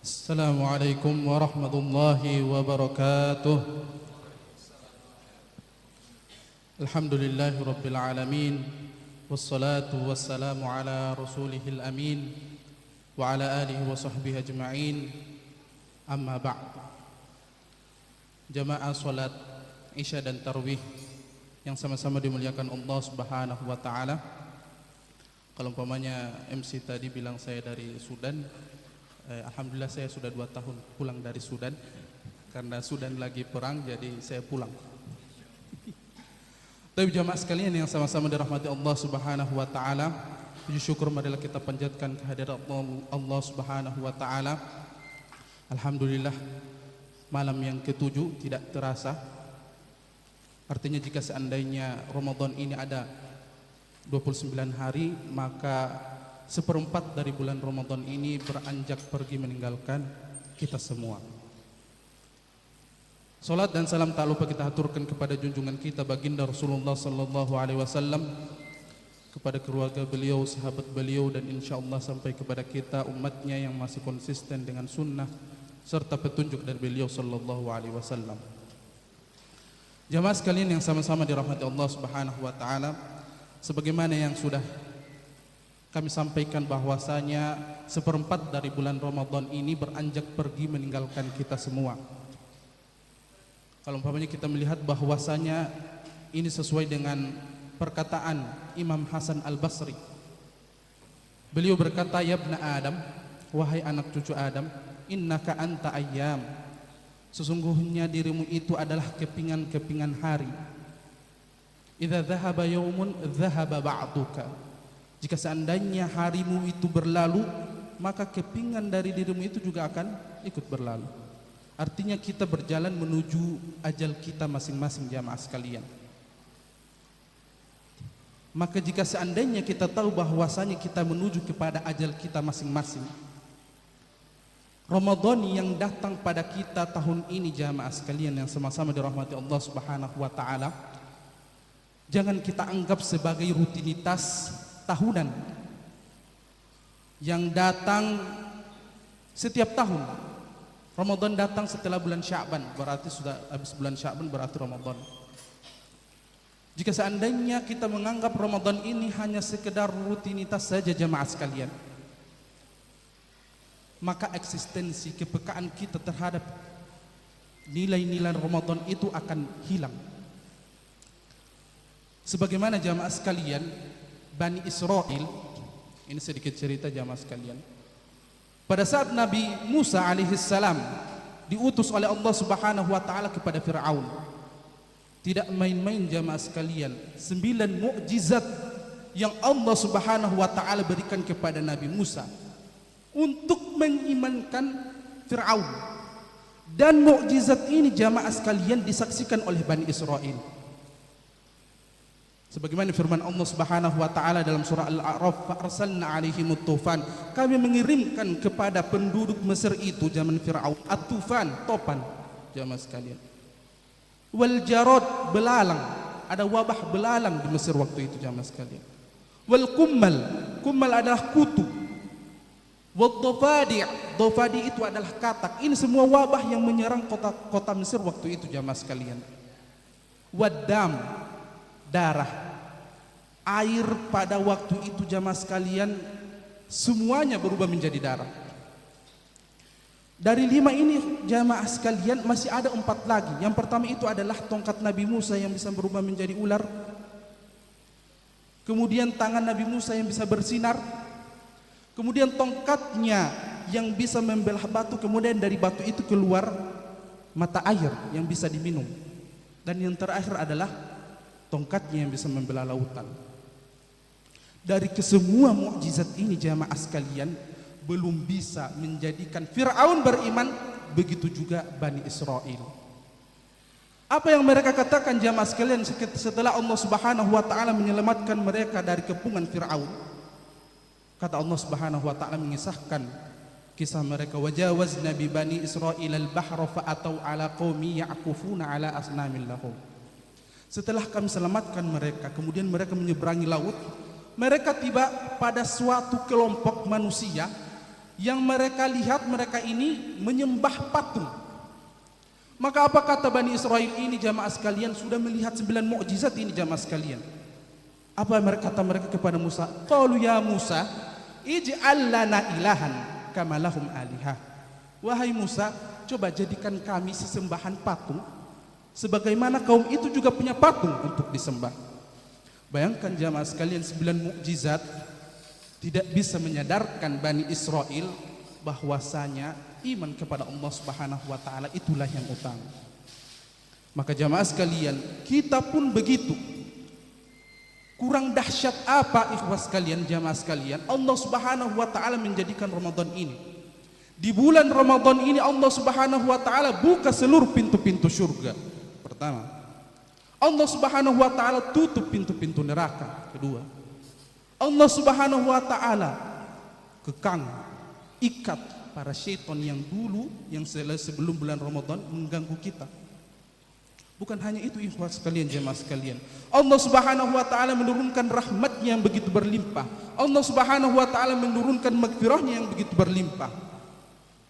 Assalamualaikum warahmatullahi wabarakatuh. Alhamdulillahi rabbil alamin. Wassalatu wassalamu ala rasulihil amin wa ala alihi wa sahbihi ajma'in. Amma ba'd. Jamaah salat Isya dan Tarawih yang sama-sama dimuliakan Allah Subhanahu wa taala. Kalau umpamanya MC tadi bilang saya dari Sudan, alhamdulillah saya sudah 2 tahun pulang dari Sudan. Karena Sudan lagi perang, jadi saya pulang. Tapi jamaah sekalian yang sama-sama dirahmati Allah Subhanahu wa taala, puji syukur marilah kita panjatkan kehadirat Allah Subhanahu wa taala. Alhamdulillah, malam yang ke-7 tidak terasa. Artinya jika seandainya Ramadan ini ada 29 hari, maka seperempat dari bulan Ramadan ini beranjak pergi meninggalkan kita semua. Salat dan salam tak lupa kita haturkan kepada junjungan kita baginda Rasulullah sallallahu alaihi wasallam, kepada keluarga beliau, sahabat beliau, dan insyaallah sampai kepada kita umatnya yang masih konsisten dengan sunnah serta petunjuk dari beliau sallallahu alaihi wasallam. Jamaah sekalian yang sama-sama dirahmati Allah Subhanahu wa taala, sebagaimana yang sudah kami sampaikan bahwasanya seperempat dari bulan Ramadan ini beranjak pergi meninggalkan kita semua. Kalau umpamanya kita melihat bahwasanya ini sesuai dengan perkataan Imam Hasan Al-Basri. Beliau berkata, "Ya ibna Adam, wahai anak cucu Adam, innaka anta ayyam. Sesungguhnya dirimu itu adalah kepingan-kepingan hari. Idza dhahaba yaumun dhahaba ba'duka." Jika seandainya harimu itu berlalu, maka kepingan dari dirimu itu juga akan ikut berlalu. Artinya kita berjalan menuju ajal kita masing-masing, jamaah sekalian. Maka jika seandainya kita tahu bahwasanya kita menuju kepada ajal kita masing-masing, Ramadan yang datang pada kita tahun ini, jamaah sekalian yang sama-sama dirahmati Allah Subhanahu wa taala, jangan kita anggap sebagai rutinitas tahunan yang datang setiap tahun. Ramadan datang setelah bulan Sya'ban, berarti sudah habis bulan Sya'ban, berarti Ramadan. Jika seandainya kita menganggap Ramadan ini hanya sekedar rutinitas saja, jamaah sekalian, maka eksistensi kepekaan kita terhadap nilai-nilai Ramadan itu akan hilang. Sebagaimana jamaah sekalian, Bani Israel, ini sedikit cerita jamaah sekalian. Pada saat Nabi Musa alaihissalam diutus oleh Allah Subhanahu wa taala kepada Firaun, tidak main-main jamaah sekalian, 9 mukjizat yang Allah Subhanahu wa taala berikan kepada Nabi Musa untuk mengimankan Firaun. Dan mukjizat ini jamaah sekalian disaksikan oleh Bani Israel. Sebagaimana firman Allah Subhanahu wa taala dalam surah Al-A'raf, "Fa arsalna 'alaihimut tufan." Kami mengirimkan kepada penduduk Mesir itu zaman Firaun at-tufan, topan, jamaah sekalian. Wal jarad, belalang, ada wabah belalang di Mesir waktu itu, jamaah sekalian. Wal kummal, kummal adalah kutu. Wad dhafadi', dhafadi itu adalah katak. Ini semua wabah yang menyerang kota Mesir waktu itu, jamaah sekalian. Wad dam, darah, air pada waktu itu jamaah sekalian semuanya berubah menjadi darah. Dari 5 ini jamaah sekalian masih ada 4 lagi. Yang pertama itu adalah tongkat Nabi Musa yang bisa berubah menjadi ular. Kemudian tangan Nabi Musa yang bisa bersinar. Kemudian tongkatnya yang bisa membelah batu, kemudian dari batu itu keluar mata air yang bisa diminum. Dan yang terakhir adalah tongkatnya yang bisa membelah lautan. Dari kesemua mukjizat ini jamaah sekalian belum bisa menjadikan Firaun beriman, begitu juga Bani Israel. Apa yang mereka katakan jamaah sekalian setelah Allah Subhanahu wa taala menyelamatkan mereka dari kepungan Firaun? Kata Allah Subhanahu wa taala mengisahkan kisah mereka, "Wajawazna bi bani Israil al-bahra fa atau ala qaumi ya'kufuna ala asnamin lahum." Setelah kami selamatkan mereka, kemudian mereka menyeberangi laut. Mereka tiba pada suatu kelompok manusia Yang mereka lihat, mereka ini menyembah patung. Maka apa kata Bani Israel ini jamaah sekalian? Sudah melihat 9 mukjizat ini jamaah sekalian. Apa kata mereka kepada Musa? Qalu ya Musa, ij'al lana ilahan kama lahum alihah. Wahai Musa, coba jadikan kami sesembahan patung sebagaimana kaum itu juga punya patung untuk disembah. Bayangkan jamaah sekalian, 9 mukjizat tidak bisa menyadarkan Bani Israel bahwasanya iman kepada Allah Subhanahu wa taala itulah yang utama. Maka jamaah sekalian, kita pun begitu. Kurang dahsyat apa ikhwas sekalian, jamaah sekalian, Allah Subhanahu wa taala menjadikan Ramadan ini. Di bulan Ramadan ini Allah Subhanahu wa taala buka seluruh pintu-pintu surga. Pertama, Allah Subhanahu wa taala tutup pintu-pintu neraka. Kedua, Allah Subhanahu wa taala kekang, ikat para syaitan yang dulu, yang sebelum bulan Ramadan mengganggu kita. Bukan hanya itu ikhwas sekalian, jemaah sekalian, Allah Subhanahu wa taala menurunkan rahmatnya yang begitu berlimpah. Allah Subhanahu wa taala menurunkan magfirahnya yang begitu berlimpah.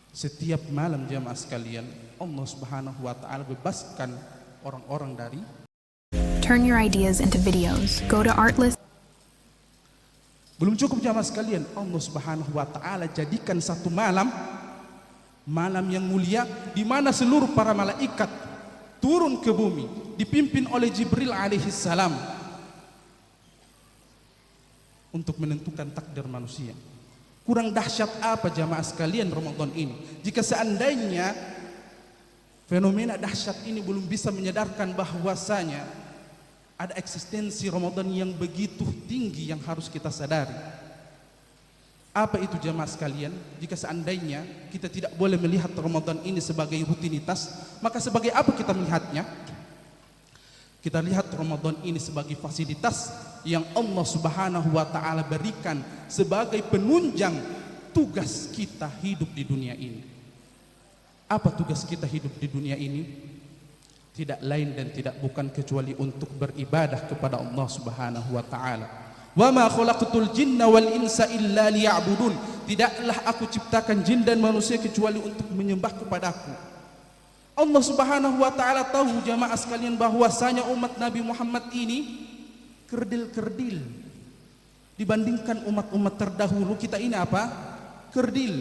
Setiap malam jemaah sekalian, Allah Subhanahu wa taala bebaskan orang-orang dari. Turn your ideas into videos. Go to Artlist. Belum cukup jamaah sekalian, Allah Subhanahu wa taala jadikan satu malam yang mulia di mana seluruh para malaikat turun ke bumi dipimpin oleh Jibril alaihi salam untuk menentukan takdir manusia. Kurang dahsyat apa jamaah sekalian Ramadan ini? Jika seandainya fenomena dahsyat ini belum bisa menyadarkan bahwasanya ada eksistensi Ramadan yang begitu tinggi yang harus kita sadari. Apa itu jamaah sekalian? Jika seandainya kita tidak boleh melihat Ramadan ini sebagai rutinitas, maka sebagai apa kita melihatnya? Kita lihat Ramadan ini sebagai fasilitas yang Allah Subhanahu wa taala berikan sebagai penunjang tugas kita hidup di dunia ini. Apa tugas kita hidup di dunia ini? Tidak lain dan tidak bukan kecuali untuk beribadah kepada Allah Subhanahu wa taala. Wa ma khalaqtul jinna wal insa illa liya'budun. Tidaklah aku ciptakan jin dan manusia kecuali untuk menyembah kepadaku. Allah Subhanahu wa taala tahu jamaah sekalian bahwasanya umat Nabi Muhammad ini kerdil-kerdil dibandingkan umat-umat terdahulu. Kita ini apa? Kerdil,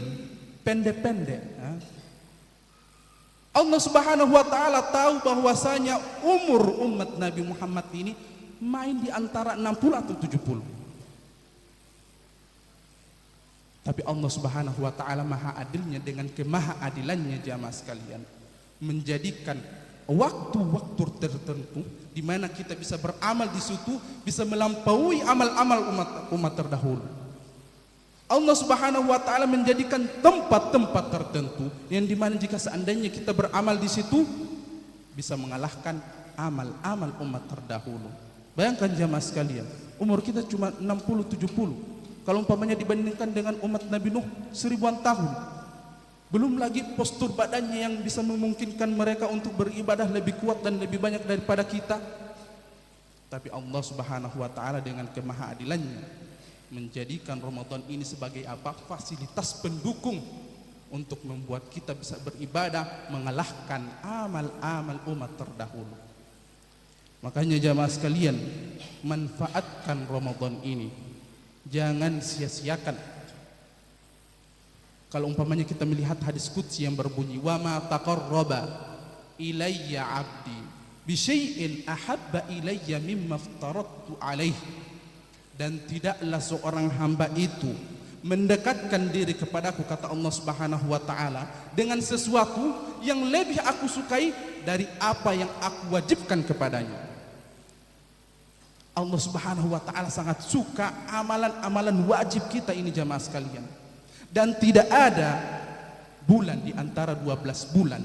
pendek-pendek. Allah Subhanahu wa taala tahu bahwasanya umur umat Nabi Muhammad ini main di antara 60 atau 70. Tapi Allah Subhanahu wa taala maha adilnya dengan kemaha adilannya jamaah sekalian menjadikan waktu-waktu tertentu di mana kita bisa beramal di situ, bisa melampaui amal-amal umat terdahulu. Allah Subhanahu wa taala menjadikan tempat-tempat tertentu yang dimana jika seandainya kita beramal di situ bisa mengalahkan amal-amal umat terdahulu. Bayangkan jamaah sekalian, umur kita cuma 60-70. Kalau umpamanya dibandingkan dengan umat Nabi Nuh 1000-an tahun. Belum lagi postur badannya yang bisa memungkinkan mereka untuk beribadah lebih kuat dan lebih banyak daripada kita. Tapi Allah Subhanahu wa taala dengan kemahaadilannya menjadikan Ramadan ini sebagai apa? Fasilitas pendukung untuk membuat kita bisa beribadah mengalahkan amal-amal umat terdahulu. Makanya jamaah sekalian, manfaatkan Ramadan ini, jangan sia-siakan. Kalau umpamanya kita melihat hadis qudsi yang berbunyi wa ma taqarraba ilayya 'abdi bi syai'in ahabba ilayya mimma aftaradtu alaihi. Dan tidaklah seorang hamba itu mendekatkan diri kepadaku, kata Allah Subhanahu wa taala, dengan sesuatu yang lebih aku sukai dari apa yang aku wajibkan kepadanya. Allah Subhanahu wa taala sangat suka amalan-amalan wajib kita ini jamaah sekalian. Dan tidak ada bulan di antara 12 bulan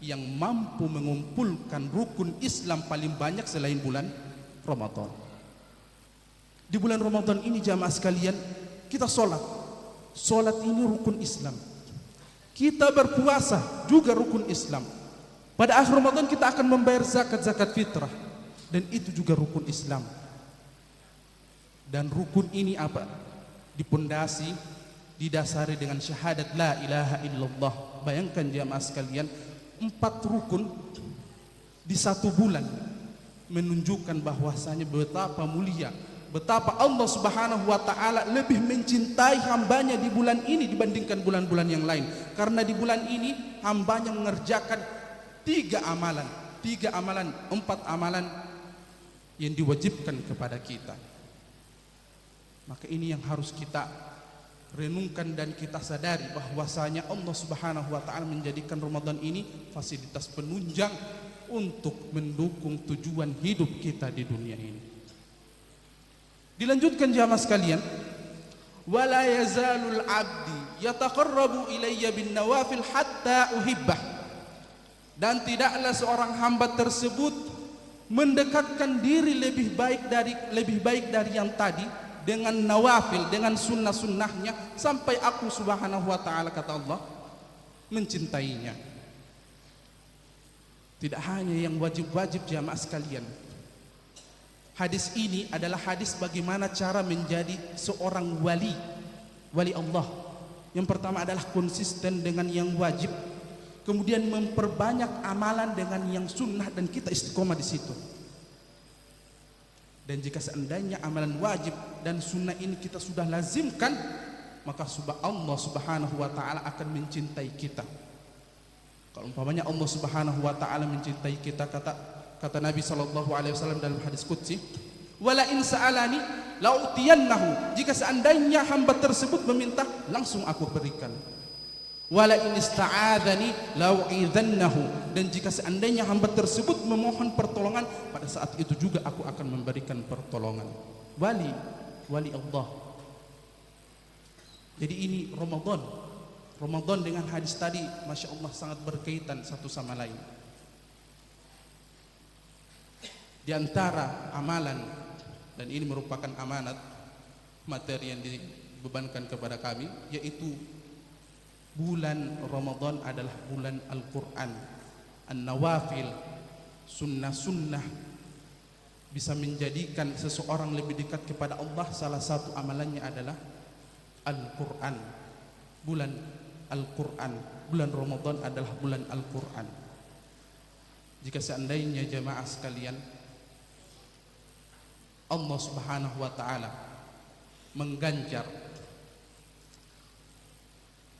yang mampu mengumpulkan rukun Islam paling banyak selain bulan Ramadan. Di bulan Ramadan ini jamaah sekalian, kita sholat ini rukun Islam. Kita berpuasa juga rukun Islam. Pada akhir Ramadan kita akan membayar zakat fitrah, dan itu juga rukun Islam. Dan rukun ini apa? Dipondasi, didasari dengan syahadat la ilaha illallah. Bayangkan jamaah sekalian, 4 rukun di 1 bulan menunjukkan bahwasanya betapa mulia, betapa Allah Subhanahu wa taala lebih mencintai hambanya di bulan ini dibandingkan bulan-bulan yang lain. Karena di bulan ini hambanya mengerjakan 4 amalan yang diwajibkan kepada kita. Maka ini yang harus kita renungkan dan kita sadari bahwasanya Allah Subhanahu wa taala menjadikan Ramadan ini fasilitas penunjang untuk mendukung tujuan hidup kita di dunia ini. Dilanjutkan jamaah sekalian, wala yazalul abdi yataqarrabu ilayya bin nawafil hatta uhibbah. Dan tidaklah seorang hamba tersebut mendekatkan diri lebih baik dari yang tadi dengan nawafil, dengan sunnah-sunnahnya, sampai aku Subhanahu wa taala, kata Allah, mencintainya. Tidak hanya yang wajib-wajib jamaah sekalian. Hadis ini adalah hadis bagaimana cara menjadi seorang wali Allah. Yang pertama adalah konsisten dengan yang wajib, kemudian memperbanyak amalan dengan yang sunnah, dan kita istiqomah di situ. Dan jika seandainya amalan wajib dan sunnah ini kita sudah lazimkan, maka Allah Subhanahu wa taala akan mencintai kita. Kalau umpamanya Allah Subhanahu wa taala mencintai kita, kata Nabi sallallahu alaihi wasallam dalam hadis qudsi, wala in sa'alani la'utiyannahu. Jika seandainya hamba tersebut meminta, langsung aku berikan. Wala in ista'adzani la'u'idzannahu. Dan jika seandainya hamba tersebut memohon pertolongan, pada saat itu juga aku akan memberikan pertolongan. Wali Allah. Jadi ini Ramadan dengan hadis tadi, Masya Allah, sangat berkaitan satu sama lain. Di antara amalan, dan ini merupakan amanat materi yang dibebankan kepada kami, yaitu bulan Ramadan adalah bulan Al-Quran. An-nawafil, sunnah-sunnah, bisa menjadikan seseorang lebih dekat kepada Allah. Salah satu amalannya adalah Al-Quran. Bulan Al-Quran, bulan Ramadan adalah bulan Al-Quran. Jika seandainya jamaah sekalian, Allah Subhanahu wa taala mengganjar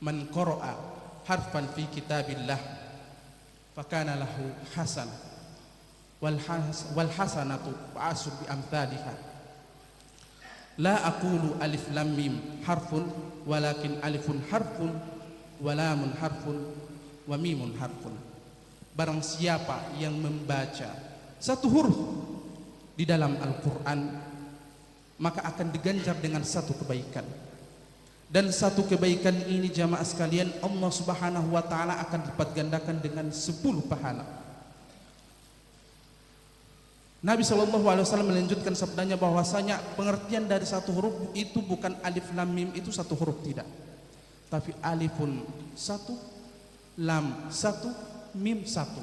man qara'a harfan fi kitabillah fakana lahu hasan wal hasanatu ba'asru bi amthaliha. La aqulu alif lam mim harfun walakin alifun harfun walamun harfun wa mimun harfun. Barang siapa yang membaca satu huruf di dalam Al-Quran, maka akan diganjar dengan satu kebaikan. Dan satu kebaikan ini jamaah sekalian, Allah Subhanahu wa taala akan lipat gandakan dengan 10 pahala. Nabi SAW melanjutkan sabdanya bahwasanya pengertian dari satu huruf itu bukan alif lam mim itu satu huruf, tidak, tapi alifun satu, lam satu, mim satu.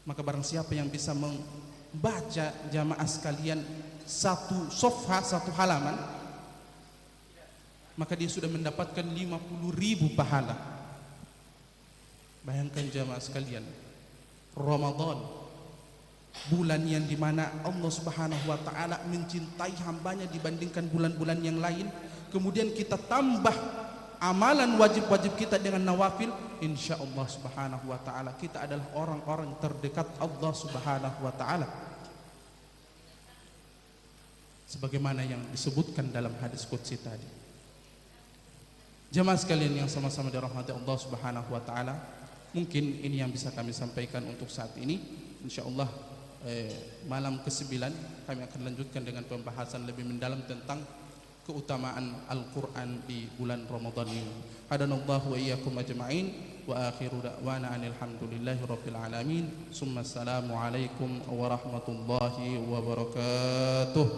Maka barang siapa yang bisa membaca jamaah sekalian satu sofha, satu halaman, maka dia sudah mendapatkan 50.000 pahala. Bayangkan jamaah sekalian, Ramadan, bulan yang dimana Allah Subhanahu wa ta'ala mencintai hambanya dibandingkan bulan-bulan yang lain, kemudian kita tambah amalan wajib-wajib kita dengan nawafil, insya Allah Subhanahu wa ta'ala kita adalah orang-orang terdekat Allah Subhanahu wa ta'ala, sebagaimana yang disebutkan dalam hadis qudsi tadi. Jemaah sekalian yang sama-sama dirahmati Allah Subhanahu wa ta'ala, mungkin ini yang bisa kami sampaikan untuk saat ini. Insya Allah malam ke-9 kami akan lanjutkan dengan pembahasan lebih mendalam tentang keutamaan Al-Quran di bulan Ramadan ini. Hadanallahu wa iyyakum ajma'in, wa akhiru da'wana alhamdulillahi rabbil alamin. Summa assalamu alaikum warahmatullahi wabarakatuh.